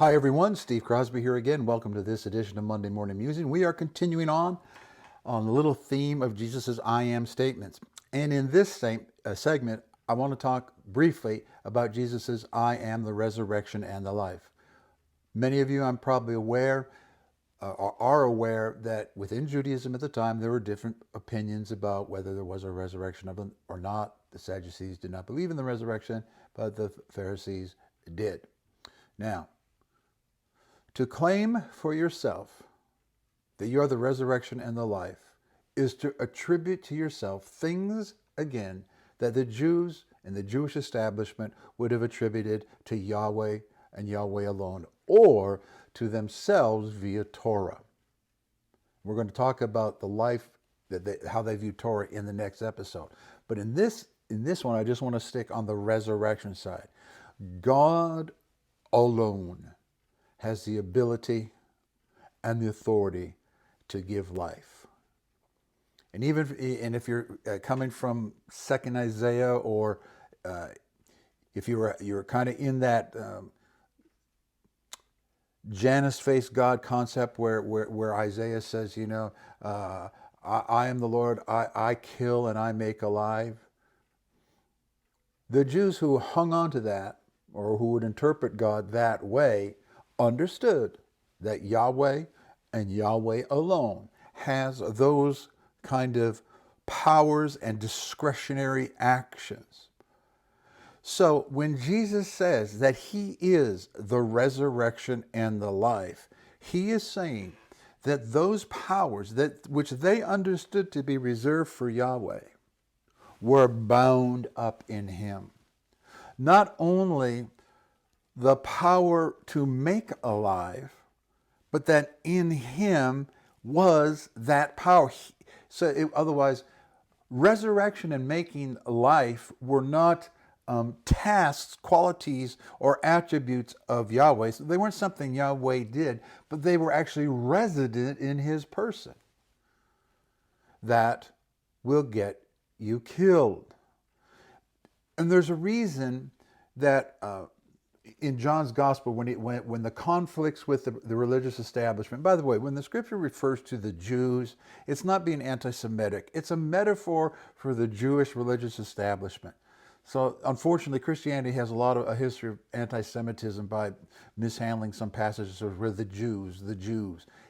Hi everyone, Steve Crosby here again. Welcome to this edition of Monday Morning Musing. We are continuing on the little theme of Jesus' I am statements. And in this segment, I want to talk briefly about Jesus' I am the resurrection and the life. Many of you, I'm probably aware, are aware that within Judaism at the time, there were different opinions about whether there was a resurrection or not. The Sadducees did not believe in the resurrection, but the Pharisees did. Now, to claim for yourself that you are the resurrection and the life is to attribute to yourself things, again, that the Jews and the Jewish establishment would have attributed to Yahweh and Yahweh alone, or to themselves via Torah. We're going to talk about the life, how they view Torah in the next episode. But in this one, I just want to stick on the resurrection side. God alone has the ability and the authority to give life. And if you're coming from Second Isaiah, or if you're kind of in that Janus faced God concept where Isaiah says, I am the Lord, I kill and I make alive. The Jews who hung on to that, or who would interpret God that way, understood that Yahweh and Yahweh alone has those kind of powers and discretionary actions. So when Jesus says that he is the resurrection and the life, he is saying that those powers which they understood to be reserved for Yahweh were bound up in him. Not only the power to make alive, but that in him was that power. Otherwise, resurrection and making life were not tasks, qualities, or attributes of Yahweh. So they weren't something Yahweh did, but they were actually resident in his person. That will get you killed. And there's a reason that in John's gospel, when the conflicts with the religious establishment, by the way, when the scripture refers to the Jews, it's not being anti-Semitic. It's a metaphor for the Jewish religious establishment. So unfortunately, Christianity has a history of anti-Semitism by mishandling some passages where the Jews.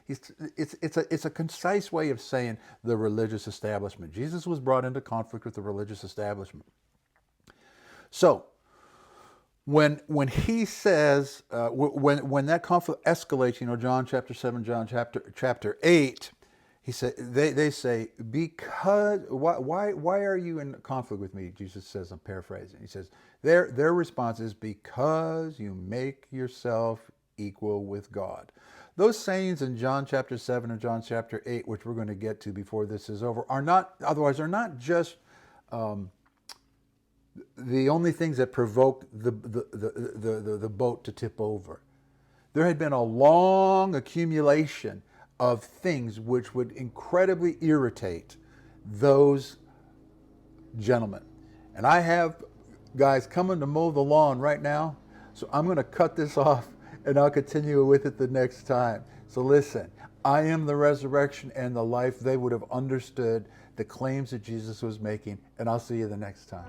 It's a concise way of saying the religious establishment. Jesus was brought into conflict with the religious establishment. So when he says, when that conflict escalates, John chapter 7, John chapter 8, he said, they say, because, why are you in conflict with me? Jesus says, I'm paraphrasing. He says, their response is, because you make yourself equal with God. Those sayings in John chapter 7 and John chapter 8, which we're going to get to before this is over, are not just the only things that provoked the boat to tip over. There had been a long accumulation of things which would incredibly irritate those gentlemen. And I have guys coming to mow the lawn right now, so I'm going to cut this off and I'll continue with it the next time. So listen, I am the resurrection and the life. They would have understood the claims that Jesus was making, and I'll see you the next time.